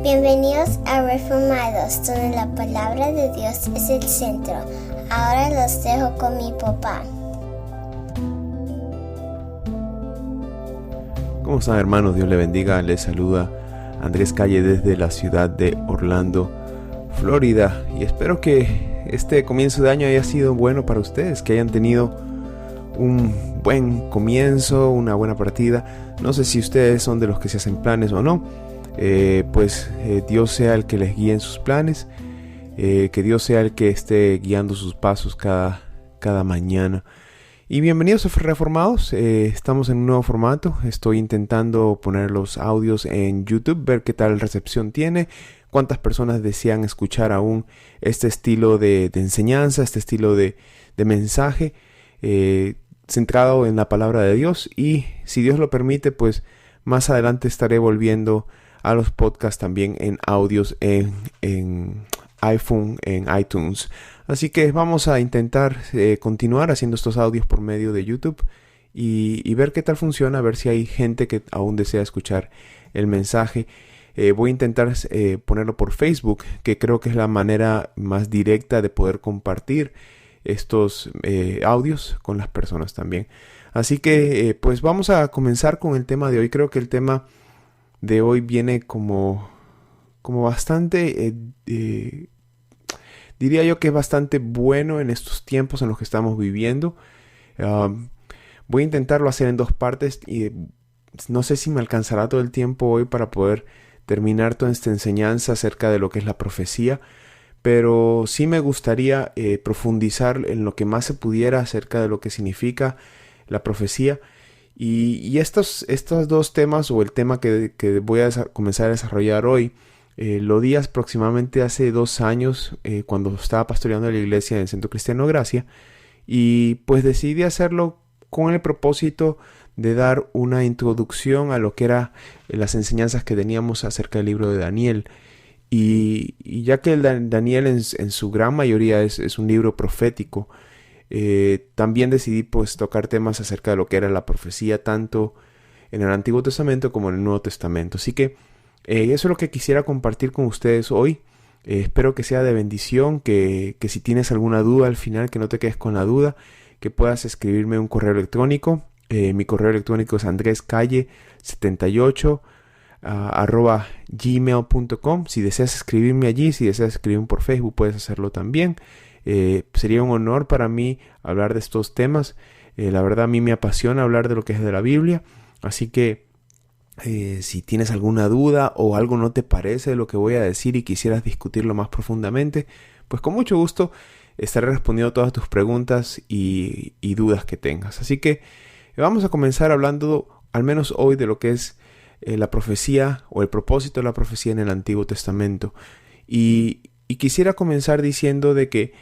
Bienvenidos a Reformados, donde la palabra de Dios es el centro. Ahora los dejo con mi papá. ¿Cómo están, hermanos? Dios les bendiga. Les saluda Andrés Calle desde la ciudad de Orlando, Florida. Y espero que este comienzo de año haya sido bueno para ustedes, que hayan tenido un buen comienzo, una buena partida. No sé si ustedes son de los que se hacen planes o no. Dios sea el que les guíe en sus planes, que Dios sea el que esté guiando sus pasos cada mañana. Y bienvenidos a Reformados. Estamos en un nuevo formato. Estoy intentando poner los audios en YouTube, ver qué tal recepción tiene, cuántas personas desean escuchar aún este estilo de enseñanza, este estilo de mensaje centrado en la palabra de Dios. Y si Dios lo permite, pues más adelante estaré volviendo a los podcasts también en audios en iPhone, en iTunes. Así que vamos a intentar continuar haciendo estos audios por medio de YouTube y ver qué tal funciona, a ver si hay gente que aún desea escuchar el mensaje. Voy a intentar ponerlo por Facebook, que creo que es la manera más directa de poder compartir estos audios con las personas también. Así que pues vamos a comenzar con el tema de hoy. Creo que el tema de hoy viene como bastante, diría yo que es bastante bueno en estos tiempos en los que estamos viviendo. Voy a intentarlo hacer en dos partes y no sé si me alcanzará todo el tiempo hoy para poder terminar toda esta enseñanza acerca de lo que es la profecía, pero sí me gustaría profundizar en lo que más se pudiera acerca de lo que significa la profecía. Y estos dos temas, o el tema que voy a comenzar a desarrollar hoy, lo di aproximadamente hace 2 años cuando estaba pastoreando la iglesia en el Centro Cristiano Gracia, y pues decidí hacerlo con el propósito de dar una introducción a lo que eran las enseñanzas que teníamos acerca del libro de Daniel. Y ya que Daniel en su gran mayoría es un libro profético, también decidí pues tocar temas acerca de lo que era la profecía tanto en el Antiguo Testamento como en el Nuevo Testamento. Así que eso es lo que quisiera compartir con ustedes hoy. Espero que sea de bendición, que si tienes alguna duda al final, que no te quedes con la duda, que puedas escribirme un correo electrónico. Mi correo electrónico es andrescalle78 @gmail.com. Si deseas escribirme allí, si deseas escribirme por Facebook, puedes hacerlo también. Sería un honor para mí hablar de estos temas. La verdad, a mí me apasiona hablar de lo que es de la Biblia. Así que si tienes alguna duda o algo no te parece de lo que voy a decir y quisieras discutirlo más profundamente, pues con mucho gusto estaré respondiendo todas tus preguntas y dudas que tengas. Así que vamos a comenzar hablando, al menos hoy, de lo que es la profecía o el propósito de la profecía en el Antiguo Testamento. Y quisiera comenzar diciendo de que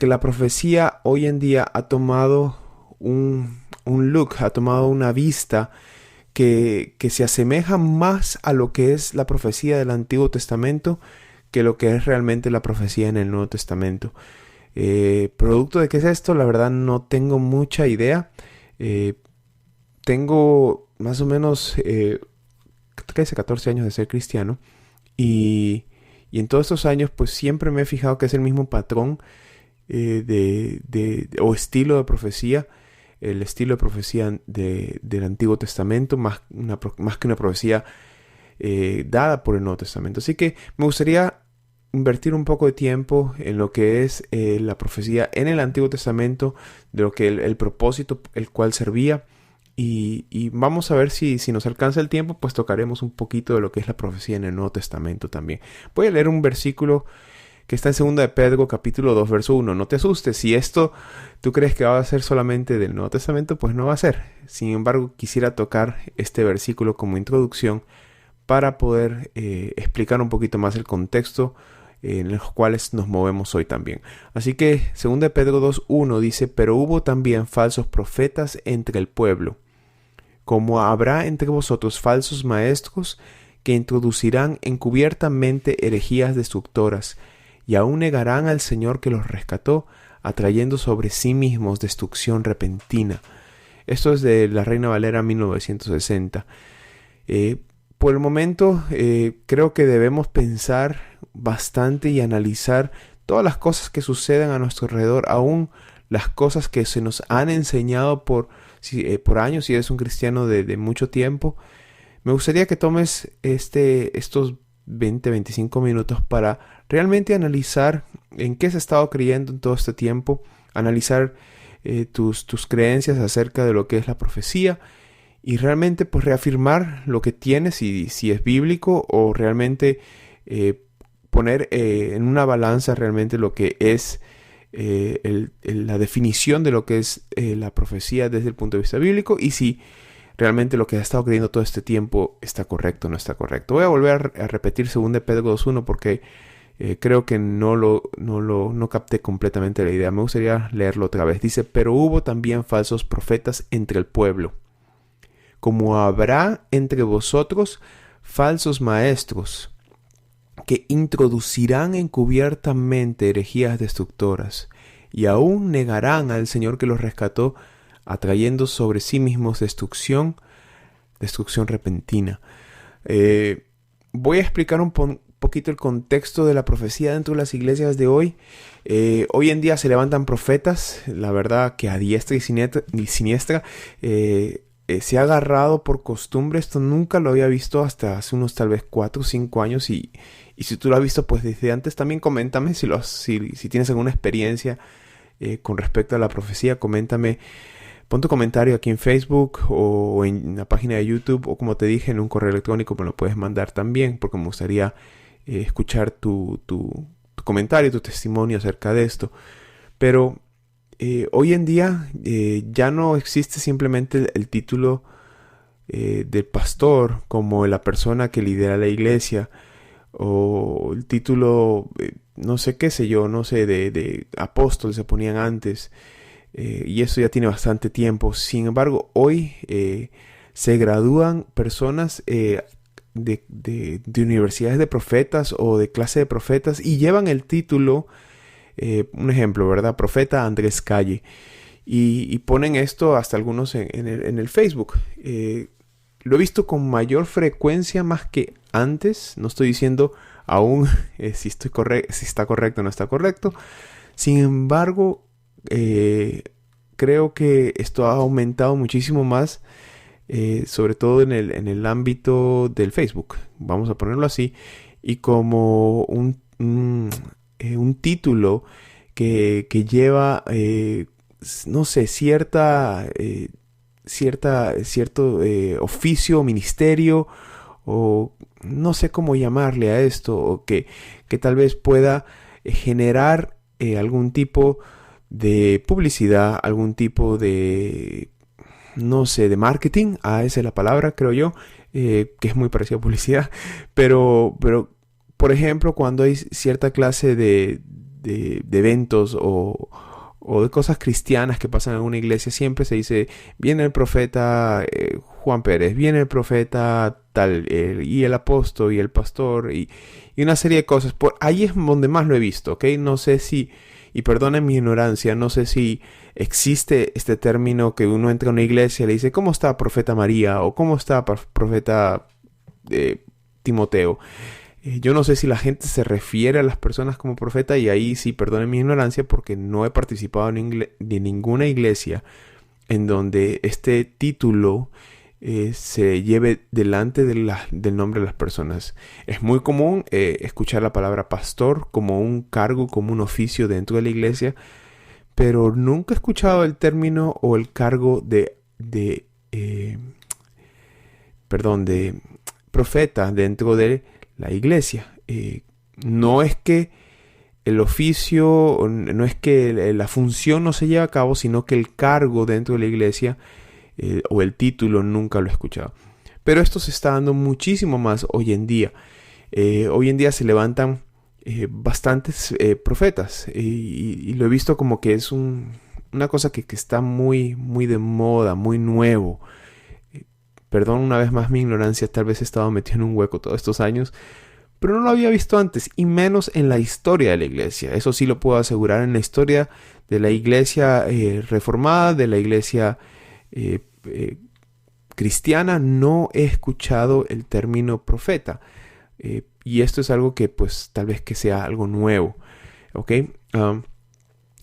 la profecía hoy en día ha tomado un look, ha tomado una vista que se asemeja más a lo que es la profecía del Antiguo Testamento que lo que es realmente la profecía en el Nuevo Testamento. Producto de qué es esto, la verdad no tengo mucha idea. Tengo más o menos 13, 14 años de ser cristiano y en todos estos años pues siempre me he fijado que es el mismo patrón o estilo de profecía, el estilo de profecía del Antiguo Testamento, más que una profecía dada por el Nuevo Testamento. Así que me gustaría invertir un poco de tiempo en lo que es la profecía en el Antiguo Testamento, de lo que el propósito el cual servía. Y vamos a ver si nos alcanza el tiempo, pues tocaremos un poquito de lo que es la profecía en el Nuevo Testamento también. Voy a leer un versículo que está en 2 de Pedro, capítulo 2, verso 1. No te asustes, si esto tú crees que va a ser solamente del Nuevo Testamento, pues no va a ser. Sin embargo, quisiera tocar este versículo como introducción para poder explicar un poquito más el contexto en los cuales nos movemos hoy también. Así que 2 de Pedro 2:1 dice: pero hubo también falsos profetas entre el pueblo, como habrá entre vosotros falsos maestros que introducirán encubiertamente herejías destructoras, y aún negarán al Señor que los rescató, atrayendo sobre sí mismos destrucción repentina. Esto es de la Reina Valera 1960. por el momento creo que debemos pensar bastante y analizar todas las cosas que suceden a nuestro alrededor, aún las cosas que se nos han enseñado por años, si eres un cristiano de mucho tiempo. Me gustaría que tomes estos 20-25 minutos para realmente analizar en qué has estado creyendo en todo este tiempo, analizar tus creencias acerca de lo que es la profecía y realmente pues reafirmar lo que tienes y si es bíblico, o realmente poner en una balanza realmente lo que es la definición de lo que es la profecía desde el punto de vista bíblico, y si realmente lo que has estado creyendo todo este tiempo está correcto o no está correcto. Voy a volver a repetir 2 Pedro 2:1 porque creo que no capté completamente la idea. Me gustaría leerlo otra vez. Dice: pero hubo también falsos profetas entre el pueblo, como habrá entre vosotros falsos maestros, que introducirán encubiertamente herejías destructoras, y aún negarán al Señor que los rescató, atrayendo sobre sí mismos destrucción repentina. Voy a explicar un poquito el contexto de la profecía dentro de las iglesias de hoy. Hoy en día se levantan profetas, la verdad que a diestra y siniestra. Se ha agarrado por costumbre. Esto nunca lo había visto hasta hace unos tal vez 4 o 5 años, y si tú lo has visto pues desde antes, también coméntame si tienes alguna experiencia con respecto a la profecía. Coméntame, pon tu comentario aquí en Facebook o en la página de YouTube, o como te dije, en un correo electrónico me lo puedes mandar también, porque me gustaría escuchar tu comentario, tu testimonio acerca de esto. Pero hoy en día ya no existe simplemente el título del pastor como la persona que lidera la iglesia, o el título, no sé de apóstol se ponían antes, y eso ya tiene bastante tiempo. Sin embargo, hoy se gradúan personas de universidades de profetas o de clase de profetas y llevan el título. Un ejemplo, ¿verdad? Profeta Andrés Calle. Y ponen esto hasta algunos en el Facebook. Lo he visto con mayor frecuencia más que antes. No estoy diciendo aún si está correcto o no está correcto. Sin embargo, creo que esto ha aumentado muchísimo más, sobre todo en el ámbito del Facebook. Vamos a ponerlo así. Y como un título que lleva, no sé, cierto oficio, ministerio, o no sé cómo llamarle a esto, o que tal vez pueda generar algún tipo de publicidad, algún tipo de, no sé, de marketing. Esa es la palabra, creo yo, que es muy parecida a publicidad, pero por ejemplo, cuando hay cierta clase de eventos o de cosas cristianas que pasan en una iglesia, siempre se dice: viene el profeta Juan Pérez, viene el profeta tal, y el apóstol y el pastor, y una serie de cosas. Por ahí es donde más lo he visto, ¿ok? No sé si, y perdonen mi ignorancia, no sé si existe este término que uno entra a una iglesia y le dice: ¿cómo está profeta María? O ¿cómo está profeta Timoteo? Yo no sé si la gente se refiere a las personas como profeta, y ahí sí, perdonen mi ignorancia, porque no he participado de ninguna iglesia en donde este título se lleve delante del nombre de las personas. Es muy común escuchar la palabra pastor como un cargo, como un oficio dentro de la iglesia, pero nunca he escuchado el término o el cargo de profeta dentro de la iglesia. No es que el oficio, no es que la función no se lleve a cabo, sino que el cargo dentro de la iglesia o el título nunca lo he escuchado. Pero esto se está dando muchísimo más hoy en día. Hoy en día se levantan bastantes profetas, y lo he visto como que es una cosa que está muy, muy de moda, muy nuevo. Perdón una vez más mi ignorancia, tal vez he estado metido en un hueco todos estos años, pero no lo había visto antes, y menos en la historia de la iglesia. Eso sí lo puedo asegurar, en la historia de la iglesia reformada, de la iglesia cristiana no he escuchado el término profeta. Y esto es algo que pues tal vez que sea algo nuevo. ¿Ok?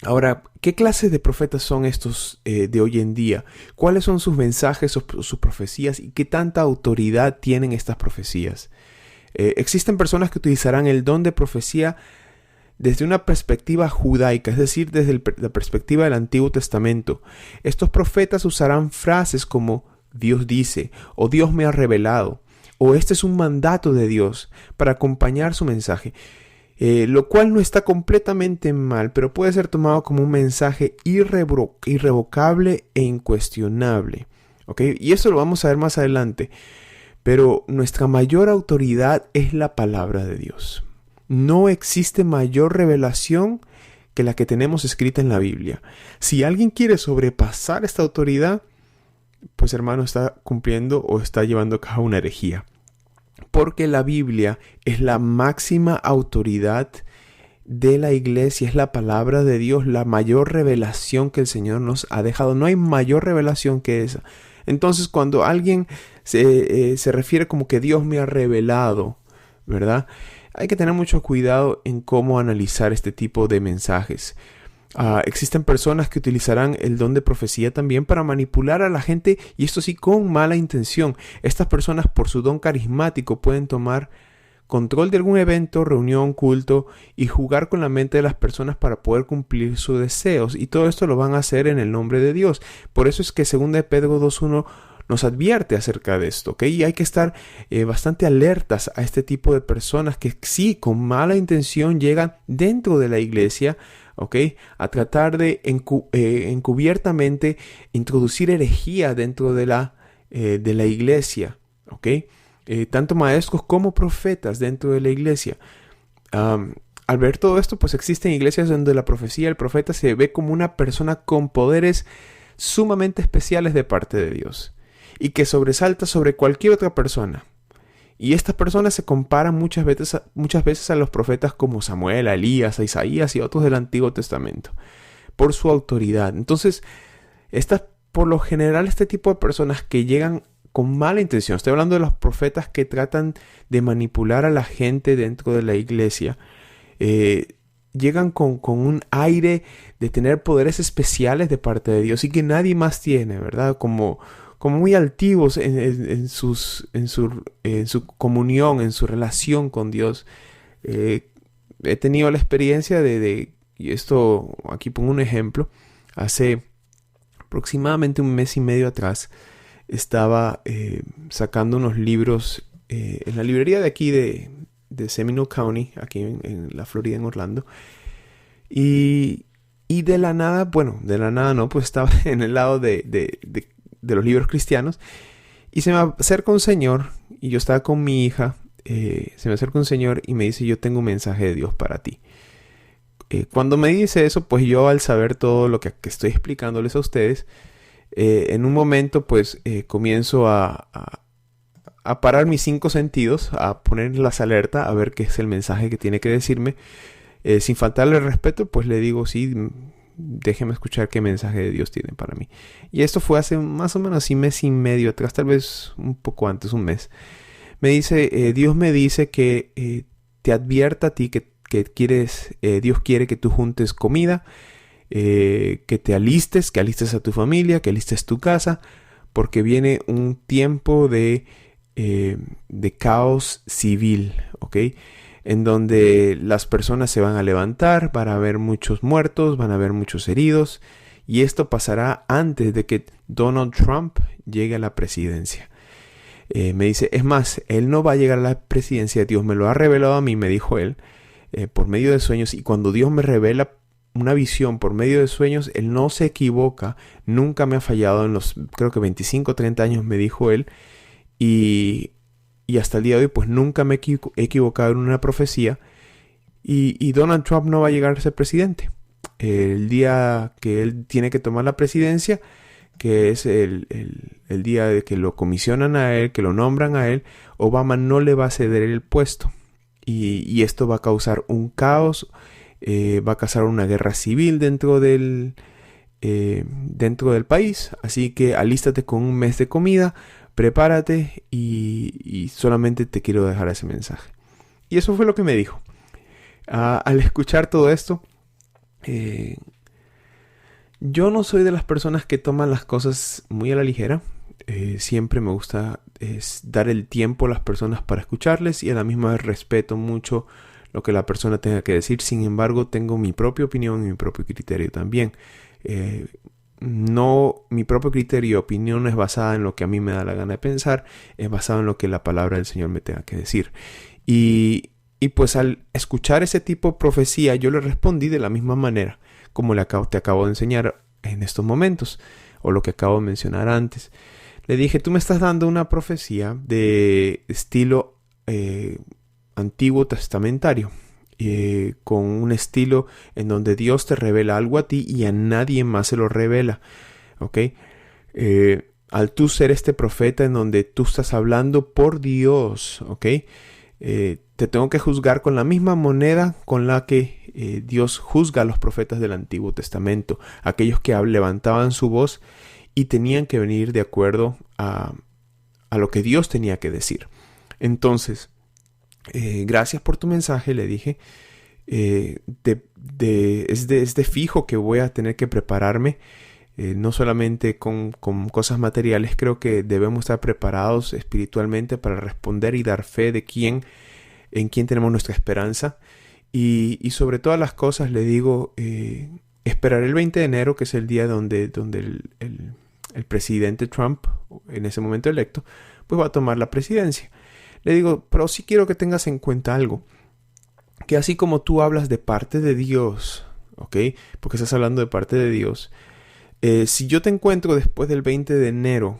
Ahora, ¿qué clase de profetas son estos de hoy en día? ¿Cuáles son sus mensajes o sus profecías? ¿Y qué tanta autoridad tienen estas profecías? Existen personas que utilizarán el don de profecía desde una perspectiva judaica, es decir, desde la perspectiva del Antiguo Testamento. Estos profetas usarán frases como Dios dice, o Dios me ha revelado, o este es un mandato de Dios para acompañar su mensaje. Lo cual no está completamente mal, pero puede ser tomado como un mensaje irrevocable e incuestionable. ¿Ok? Y eso lo vamos a ver más adelante. Pero nuestra mayor autoridad es la palabra de Dios. No existe mayor revelación que la que tenemos escrita en la Biblia. Si alguien quiere sobrepasar esta autoridad, pues hermano, está cumpliendo o está llevando a cabo una herejía. Porque la Biblia es la máxima autoridad de la iglesia, es la palabra de Dios, la mayor revelación que el Señor nos ha dejado. No hay mayor revelación que esa. Entonces, cuando alguien se refiere como que Dios me ha revelado, ¿verdad? Hay que tener mucho cuidado en cómo analizar este tipo de mensajes. Existen personas que utilizarán el don de profecía también para manipular a la gente, y esto sí con mala intención. Estas personas, por su don carismático, pueden tomar control de algún evento, reunión, culto y jugar con la mente de las personas para poder cumplir sus deseos, y todo esto lo van a hacer en el nombre de Dios. Por eso es que 2 Pedro 2:1 nos advierte acerca de esto, ¿ok? Y hay que estar bastante alertas a este tipo de personas que sí, con mala intención llegan dentro de la iglesia, ¿ok? A tratar de encubiertamente introducir herejía dentro de la iglesia, ¿ok? Tanto maestros como profetas dentro de la iglesia. Al ver todo esto, pues existen iglesias donde la profecía, el profeta se ve como una persona con poderes sumamente especiales de parte de Dios y que sobresalta sobre cualquier otra persona. Y estas personas se comparan muchas veces a los profetas como Samuel, a Elías, a Isaías y a otros del Antiguo Testamento por su autoridad. Entonces, por lo general, este tipo de personas que llegan con mala intención, estoy hablando de los profetas que tratan de manipular a la gente dentro de la iglesia, llegan con un aire de tener poderes especiales de parte de Dios y que nadie más tiene, ¿verdad? Como muy altivos en su comunión, en su relación con Dios. He tenido la experiencia y esto, aquí pongo un ejemplo, hace aproximadamente 1 mes y medio atrás, estaba sacando unos libros en la librería de aquí de Seminole County, aquí en la Florida, en Orlando, y de la nada no, pues estaba en el lado de los libros cristianos, y se me acerca un señor, y yo estaba con mi hija, se me acerca un señor y me dice: yo tengo un mensaje de Dios para ti. Cuando me dice eso, pues yo, al saber todo lo que estoy explicándoles a ustedes, en un momento pues comienzo a parar mis 5 sentidos, a poner las alertas, a ver qué es el mensaje que tiene que decirme. Sin faltarle el respeto, pues le digo: sí, déjeme escuchar qué mensaje de Dios tiene para mí. Y esto fue hace más o menos 1 mes y medio atrás, tal vez un poco antes, 1 mes. Me dice: Dios me dice que te advierta a ti que Dios quiere que tú juntes comida, que te alistes, que alistes a tu familia, que alistes tu casa, porque viene un tiempo de caos civil, ¿ok? En donde las personas se van a levantar, van a haber muchos muertos, van a haber muchos heridos, y esto pasará antes de que Donald Trump llegue a la presidencia. Me dice: es más, él no va a llegar a la presidencia, Dios me lo ha revelado a mí, me dijo él, por medio de sueños, y cuando Dios me revela una visión por medio de sueños, él no se equivoca, nunca me ha fallado en los, creo que 25 o 30 años, me dijo él, y hasta el día de hoy pues nunca me he equivocado en una profecía, y Donald Trump no va a llegar a ser presidente. El día que él tiene que tomar la presidencia, que es el día de que lo comisionan a él, que lo nombran a él, Obama no le va a ceder el puesto, y esto va a causar un caos, va a causar una guerra civil dentro del país. Así que alístate con 1 mes de comida, prepárate y solamente te quiero dejar ese mensaje. Y eso fue lo que me dijo. Al escuchar todo esto, yo no soy de las personas que toman las cosas muy a la ligera. Siempre me gusta dar el tiempo a las personas para escucharles y a la misma vez respeto mucho lo que la persona tenga que decir. Sin embargo, tengo mi propia opinión y mi propio criterio también. Mi propio criterio y opinión no es basada en lo que a mí me da la gana de pensar, es basado en lo que la palabra del Señor me tenga que decir. Y pues al escuchar ese tipo de profecía, yo le respondí de la misma manera como te acabo de enseñar en estos momentos, o lo que acabo de mencionar antes. Le dije, tú me estás dando una profecía de estilo antiguo testamentario, con un estilo en donde Dios te revela algo a ti y a nadie más se lo revela, ¿ok? Al tú ser este profeta en donde tú estás hablando por Dios, ¿ok? Te tengo que juzgar con la misma moneda con la que Dios juzga a los profetas del Antiguo Testamento, aquellos que levantaban su voz y tenían que venir de acuerdo a lo que Dios tenía que decir. Entonces, gracias por tu mensaje, le dije. Es de fijo que voy a tener que prepararme, no solamente con cosas materiales. Creo que debemos estar preparados espiritualmente para responder y dar fe de en quién tenemos nuestra esperanza. Y sobre todas las cosas le digo, esperaré el 20 de enero, que es el día donde el presidente Trump, en ese momento electo, pues va a tomar la presidencia. Le digo, pero sí quiero que tengas en cuenta algo, que así como tú hablas de parte de Dios, ¿ok? Porque estás hablando de parte de Dios. Si yo te encuentro después del 20 de enero,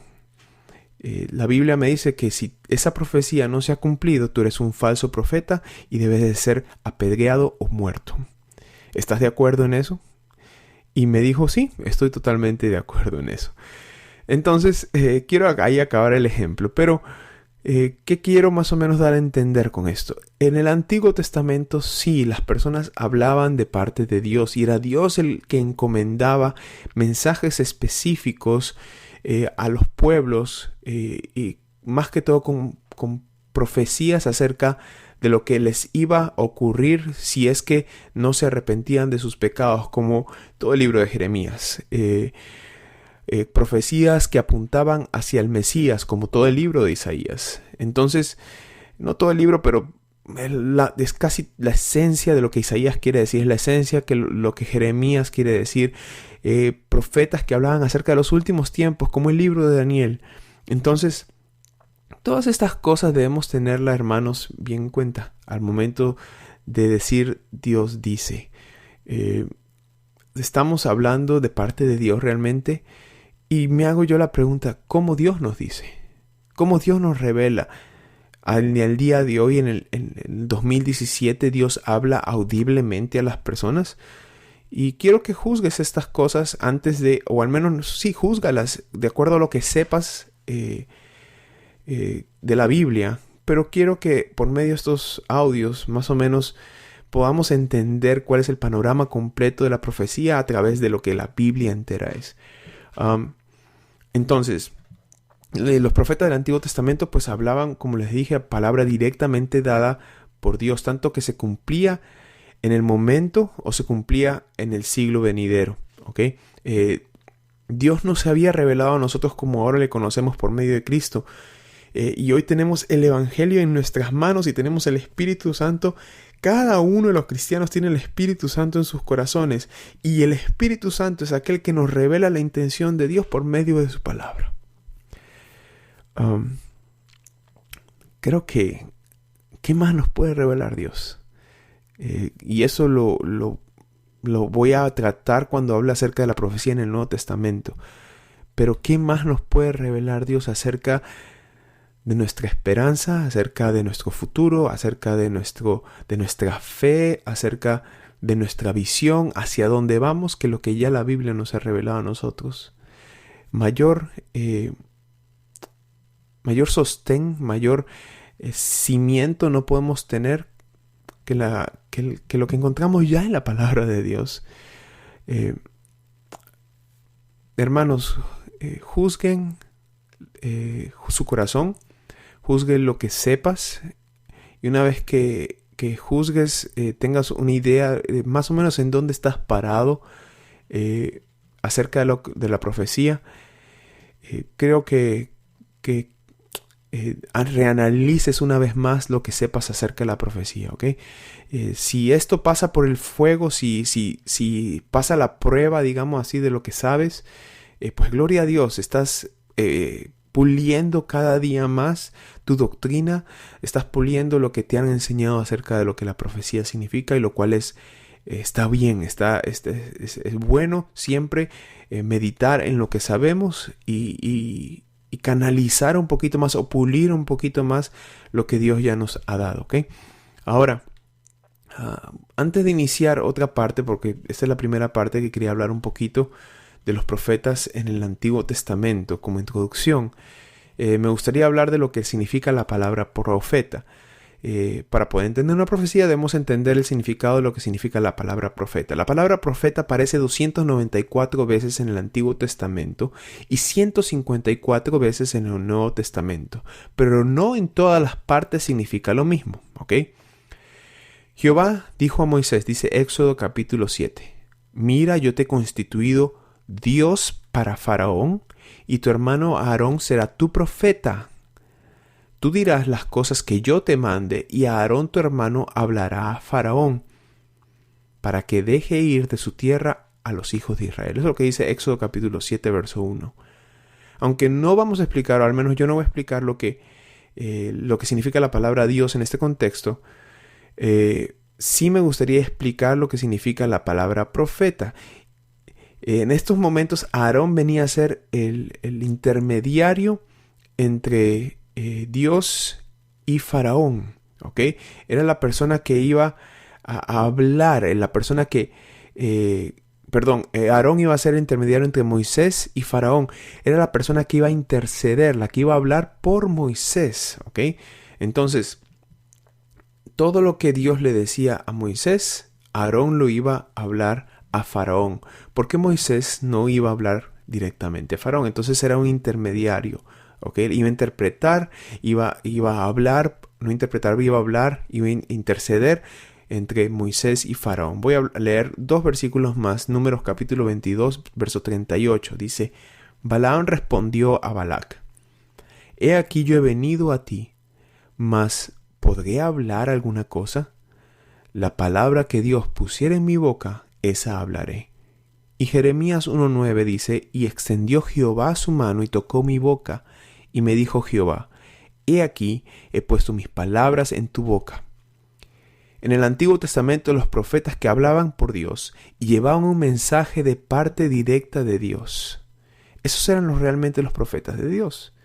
la Biblia me dice que si esa profecía no se ha cumplido, tú eres un falso profeta y debes de ser apedreado o muerto. ¿Estás de acuerdo en eso? Y me dijo, sí, estoy totalmente de acuerdo en eso. Entonces, quiero ahí acabar el ejemplo, pero ¿qué quiero más o menos dar a entender con esto? En el Antiguo Testamento, sí, las personas hablaban de parte de Dios y era Dios el que encomendaba mensajes específicos a los pueblos, y más que todo con profecías acerca de lo que les iba a ocurrir si es que no se arrepentían de sus pecados, como todo el libro de Jeremías. Profecías que apuntaban hacia el Mesías, como todo el libro de Isaías. Entonces, no todo el libro, pero es casi la esencia de lo que Isaías quiere decir, es la esencia que lo que Jeremías quiere decir. Profetas que hablaban acerca de los últimos tiempos, como el libro de Daniel. Entonces, todas estas cosas debemos tenerlas, hermanos, bien en cuenta al momento de decir Dios dice. Estamos hablando de parte de Dios realmente, y me hago yo la pregunta, ¿cómo Dios nos dice? ¿Cómo Dios nos revela? En el día de hoy, en el 2017, Dios habla audiblemente a las personas. Y quiero que juzgues estas cosas antes de, o al menos sí, júzgalas de acuerdo a lo que sepas de la Biblia. Pero quiero que por medio de estos audios más o menos podamos entender cuál es el panorama completo de la profecía a través de lo que la Biblia entera es. Entonces, los profetas del Antiguo Testamento pues hablaban, como les dije, palabra directamente dada por Dios, tanto que se cumplía en el momento o se cumplía en el siglo venidero, ¿ok? Dios no se había revelado a nosotros como ahora le conocemos por medio de Cristo. Y hoy tenemos el Evangelio en nuestras manos y tenemos el Espíritu Santo. Cada uno de los cristianos tiene el Espíritu Santo en sus corazones. Y el Espíritu Santo es aquel que nos revela la intención de Dios por medio de su palabra. Creo que ¿qué más nos puede revelar Dios? Y eso lo voy a tratar cuando hable acerca de la profecía en el Nuevo Testamento. Pero ¿qué más nos puede revelar Dios acerca de nuestra esperanza, acerca de nuestro futuro, acerca de nuestra fe, acerca de nuestra visión, hacia dónde vamos, que lo que ya la Biblia nos ha revelado a nosotros? Mayor sostén, mayor cimiento no podemos tener que lo que encontramos ya en la palabra de Dios. Hermanos, juzguen su corazón, juzgue lo que sepas, y una vez que juzgues, tengas una idea más o menos en dónde estás parado acerca de la profecía. Creo que reanalices una vez más lo que sepas acerca de la profecía, ¿ok? Si esto pasa por el fuego, si pasa la prueba, digamos así, de lo que sabes, pues gloria a Dios, estás puliendo cada día más tu doctrina, estás puliendo lo que te han enseñado acerca de lo que la profecía significa, y lo cual está bien, es bueno siempre meditar en lo que sabemos y canalizar un poquito más o pulir un poquito más lo que Dios ya nos ha dado, ¿ok? Ahora, antes de iniciar otra parte, porque esta es la primera parte que quería hablar un poquito de los profetas en el Antiguo Testamento como introducción, me gustaría hablar de lo que significa la palabra profeta. Para poder entender una profecía debemos entender el significado de lo que significa la palabra profeta. La palabra profeta aparece 294 veces en el Antiguo Testamento y 154 veces en el Nuevo Testamento, pero no en todas las partes significa lo mismo, ¿ok? Jehová dijo a Moisés, dice Éxodo capítulo 7, mira, yo te he constituido Dios para Faraón, y tu hermano Aarón será tu profeta. Tú dirás las cosas que yo te mande, y Aarón tu hermano hablará a Faraón, para que deje ir de su tierra a los hijos de Israel. Eso es lo que dice Éxodo capítulo 7, verso 1. Aunque no vamos a explicar, o al menos yo no voy a explicar lo que significa la palabra Dios en este contexto, sí me gustaría explicar lo que significa la palabra profeta. En estos momentos Aarón venía a ser el intermediario entre Dios y Faraón, ¿ok? Era la persona que iba a hablar, la persona que... Aarón iba a ser el intermediario entre Moisés y Faraón. Era la persona que iba a interceder, la que iba a hablar por Moisés, ¿ok? Entonces, todo lo que Dios le decía a Moisés, Aarón lo iba a hablar a Faraón, porque Moisés no iba a hablar directamente a Faraón. Entonces era un intermediario, ¿ok? Iba a interpretar, iba a hablar, no interpretar, iba a hablar, iba a interceder entre Moisés y Faraón. Voy a leer 2 versículos más. Números capítulo 22, verso 38. Dice, Balaam respondió a Balac, he aquí yo he venido a ti, mas ¿podré hablar alguna cosa? La palabra que Dios pusiera en mi boca, esa hablaré. Y Jeremías 1:9 dice, y extendió Jehová su mano y tocó mi boca, y me dijo Jehová, he aquí, he puesto mis palabras en tu boca. En el Antiguo Testamento, los profetas que hablaban por Dios y llevaban un mensaje de parte directa de Dios. Esos eran realmente los profetas de Dios.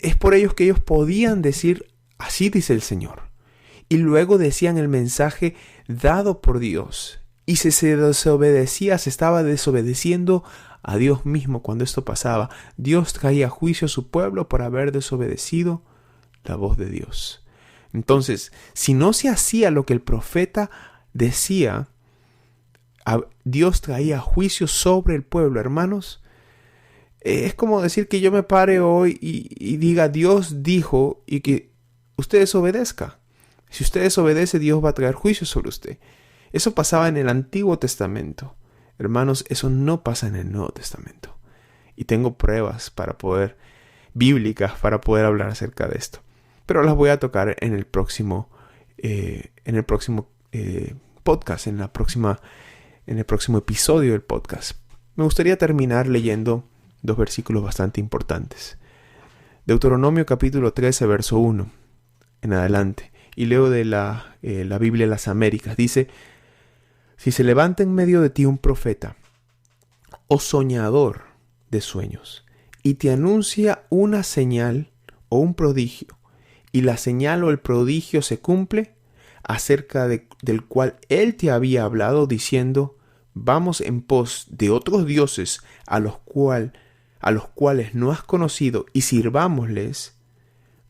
Es por ellos que ellos podían decir, así dice el Señor. Y luego decían el mensaje dado por Dios. Y si se desobedecía, se estaba desobedeciendo a Dios mismo cuando esto pasaba. Dios traía a juicio a su pueblo por haber desobedecido la voz de Dios. Entonces, si no se hacía lo que el profeta decía, Dios traía juicio sobre el pueblo, hermanos. Es como decir que yo me pare hoy y diga Dios dijo y que usted desobedezca. Si usted desobedece, Dios va a traer juicio sobre usted. Eso pasaba en el Antiguo Testamento. Hermanos, eso no pasa en el Nuevo Testamento. Y tengo pruebas bíblicas para poder hablar acerca de esto. Pero las voy a tocar en el próximo podcast, en el próximo episodio del podcast. Me gustaría terminar leyendo 2 versículos bastante importantes. Deuteronomio capítulo 13, verso 1 en adelante. Y leo de la Biblia de las Américas. Dice, si se levanta en medio de ti un profeta o soñador de sueños y te anuncia una señal o un prodigio, y la señal o el prodigio se cumple, acerca del cual él te había hablado diciendo, vamos en pos de otros dioses a los cuales no has conocido y sirvámosles,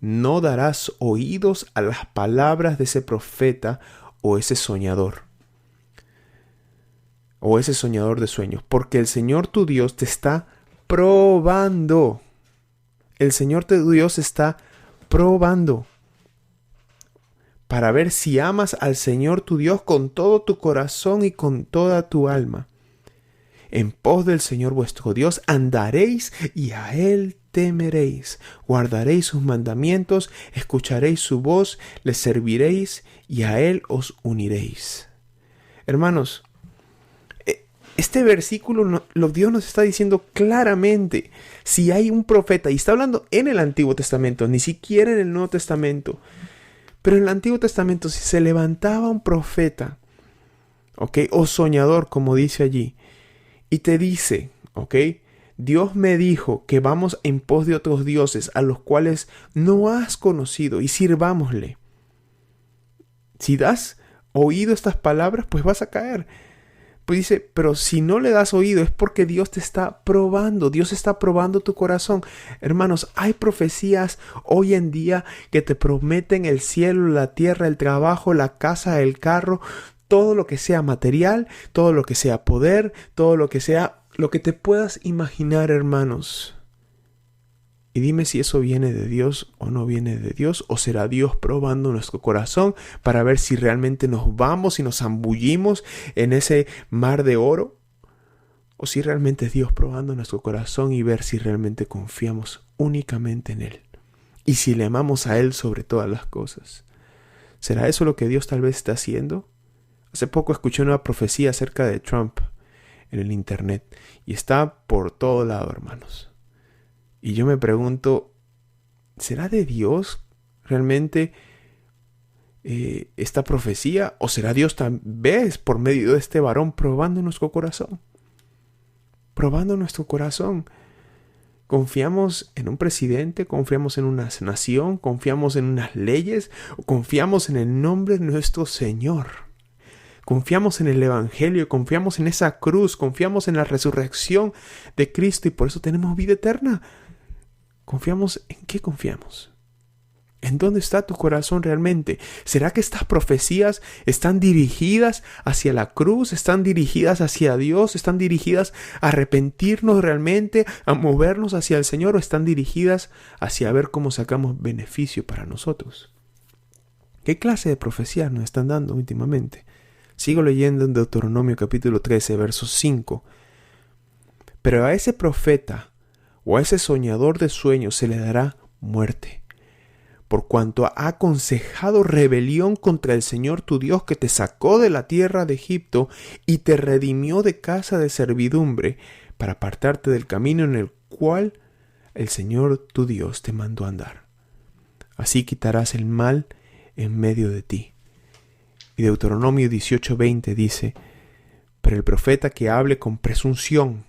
no darás oídos a las palabras de ese profeta o ese soñador de sueños, porque el Señor tu Dios te está probando El Señor tu Dios está probando para ver si amas al Señor tu Dios con todo tu corazón y con toda tu alma. En pos del Señor vuestro Dios andaréis y a Él temeréis. Guardaréis sus mandamientos, escucharéis su voz, le serviréis y a Él os uniréis. Hermanos, este versículo Dios nos está diciendo claramente, si hay un profeta, y está hablando en el Antiguo Testamento, ni siquiera en el Nuevo Testamento, pero en el Antiguo Testamento, si se levantaba un profeta, o soñador, como dice allí, y te dice, Dios me dijo que vamos en pos de otros dioses a los cuales no has conocido y sirvámosle. Si das oído a estas palabras, pues vas a caer. Pues dice, pero si no le das oído es porque Dios te está probando. Dios está probando tu corazón. Hermanos, hay profecías hoy en día que te prometen el cielo, la tierra, el trabajo, la casa, el carro, todo lo que sea material, todo lo que sea poder, todo lo que sea lo que te puedas imaginar, hermanos. Y dime si eso viene de Dios o no viene de Dios, o será Dios probando nuestro corazón para ver si realmente nos vamos y nos zambullimos en ese mar de oro, o si realmente es Dios probando nuestro corazón y ver si realmente confiamos únicamente en Él y si le amamos a Él sobre todas las cosas. ¿Será eso lo que Dios tal vez está haciendo? Hace poco escuché una profecía acerca de Trump en el internet y está por todo lado, hermanos. Y yo me pregunto, ¿será de Dios realmente esta profecía? ¿O será Dios tal vez por medio de este varón probando nuestro corazón? Probando nuestro corazón. ¿Confiamos en un presidente? ¿Confiamos en una nación? ¿Confiamos en unas leyes? ¿O confiamos en el nombre de nuestro Señor? Confiamos en el Evangelio, confiamos en esa cruz, confiamos en la resurrección de Cristo y por eso tenemos vida eterna. ¿Confiamos en qué confiamos? ¿En dónde está tu corazón realmente? ¿Será que estas profecías están dirigidas hacia la cruz? ¿Están dirigidas hacia Dios? ¿Están dirigidas a arrepentirnos realmente? ¿A movernos hacia el Señor? ¿O están dirigidas hacia ver cómo sacamos beneficio para nosotros? ¿Qué clase de profecías nos están dando últimamente? Sigo leyendo en Deuteronomio capítulo 13, verso 5. Pero a ese profeta o a ese soñador de sueños se le dará muerte, por cuanto ha aconsejado rebelión contra el Señor tu Dios que te sacó de la tierra de Egipto y te redimió de casa de servidumbre para apartarte del camino en el cual el Señor tu Dios te mandó andar. Así quitarás el mal en medio de ti. Y Deuteronomio 18:20 dice, pero el profeta que hable con presunción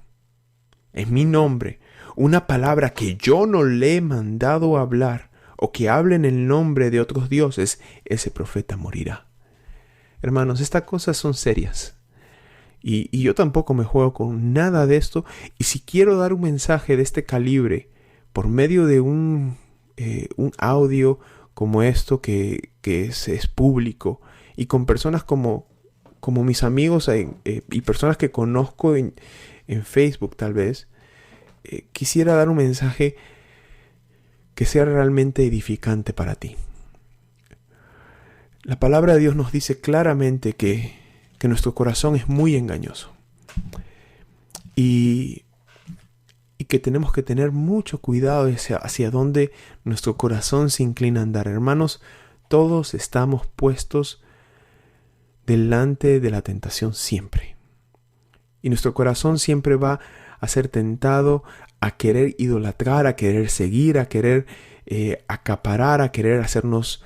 en mi nombre, una palabra que yo no le he mandado hablar, o que hable en el nombre de otros dioses, ese profeta morirá. Hermanos, estas cosas son serias. Y yo tampoco me juego con nada de esto. Y si quiero dar un mensaje de este calibre por medio de un audio como esto que es público, y con personas como mis amigos y personas que conozco en Facebook tal vez, quisiera dar un mensaje que sea realmente edificante para ti. La palabra de Dios nos dice claramente que nuestro corazón es muy engañoso y que tenemos que tener mucho cuidado hacia dónde nuestro corazón se inclina a andar. Hermanos, todos estamos puestos delante de la tentación siempre. Y nuestro corazón siempre va a ser tentado a querer idolatrar, a querer seguir, a querer acaparar, a querer hacernos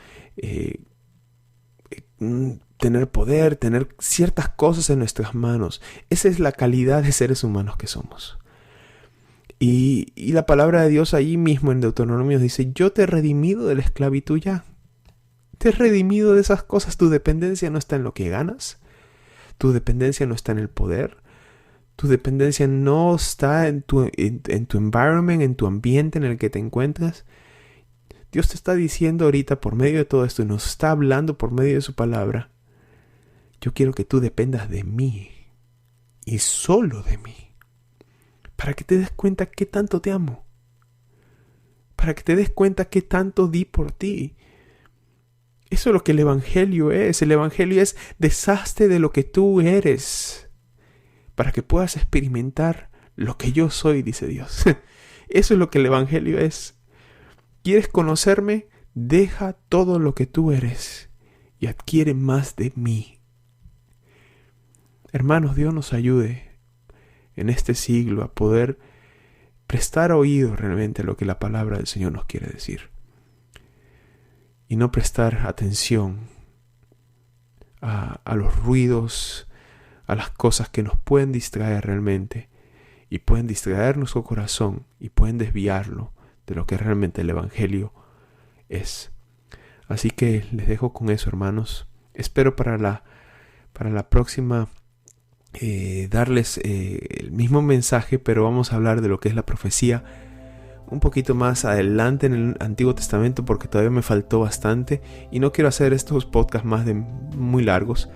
tener poder, tener ciertas cosas en nuestras manos. Esa es la calidad de seres humanos que somos. Y la palabra de Dios allí mismo en Deuteronomio dice, yo te he redimido de la esclavitud ya. Te he redimido de esas cosas. Tu dependencia no está en lo que ganas. Tu dependencia no está en el poder. Tu dependencia no está en tu environment, en tu ambiente en el que te encuentras. Dios te está diciendo ahorita por medio de todo esto y nos está hablando por medio de su palabra. Yo quiero que tú dependas de mí y solo de mí. Para que te des cuenta qué tanto te amo. para que te des cuenta qué tanto di por ti. Eso es lo que el Evangelio es. El Evangelio es deshazte de lo que tú eres para que puedas experimentar lo que yo soy, dice Dios. Eso es lo que el Evangelio es. ¿Quieres conocerme? Deja todo lo que tú eres y adquiere más de mí. Hermanos, Dios nos ayude en este siglo a poder prestar oído realmente a lo que la palabra del Señor nos quiere decir. Y no prestar atención a los ruidos, a las cosas que nos pueden distraer realmente. Y pueden distraer nuestro corazón y pueden desviarlo de lo que realmente el Evangelio es. Así que les dejo con eso, hermanos. Espero para la próxima darles el mismo mensaje, pero vamos a hablar de lo que es la profecía un poquito más adelante en el Antiguo Testamento, porque todavía me faltó bastante y no quiero hacer estos podcasts muy largos,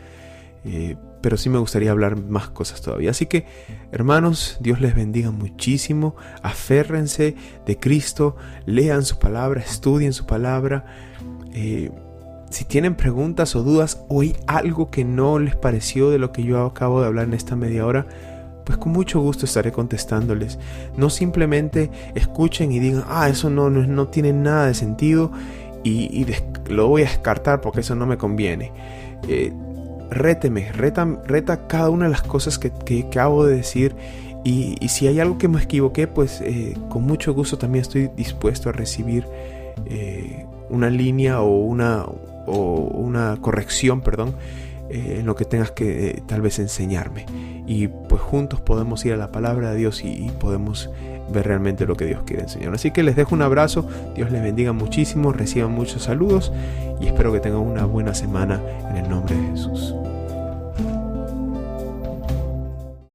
pero sí me gustaría hablar más cosas todavía. Así que, hermanos, Dios les bendiga muchísimo. Aférrense de Cristo, lean su palabra, estudien su palabra. Si tienen preguntas o dudas o hay algo que no les pareció de lo que yo acabo de hablar en esta media hora, pues con mucho gusto estaré contestándoles. No simplemente escuchen y digan, eso no tiene nada de sentido y lo voy a descartar porque eso no me conviene. Reta cada una de las cosas que acabo de decir, y si hay algo que me equivoqué, pues con mucho gusto también estoy dispuesto a recibir una línea o una corrección, en lo que tengas que tal vez enseñarme, y pues juntos podemos ir a la palabra de Dios y podemos ver realmente lo que Dios quiere enseñar. Así que les dejo un abrazo, Dios les bendiga muchísimo, reciban muchos saludos y espero que tengan una buena semana en el nombre de Jesús.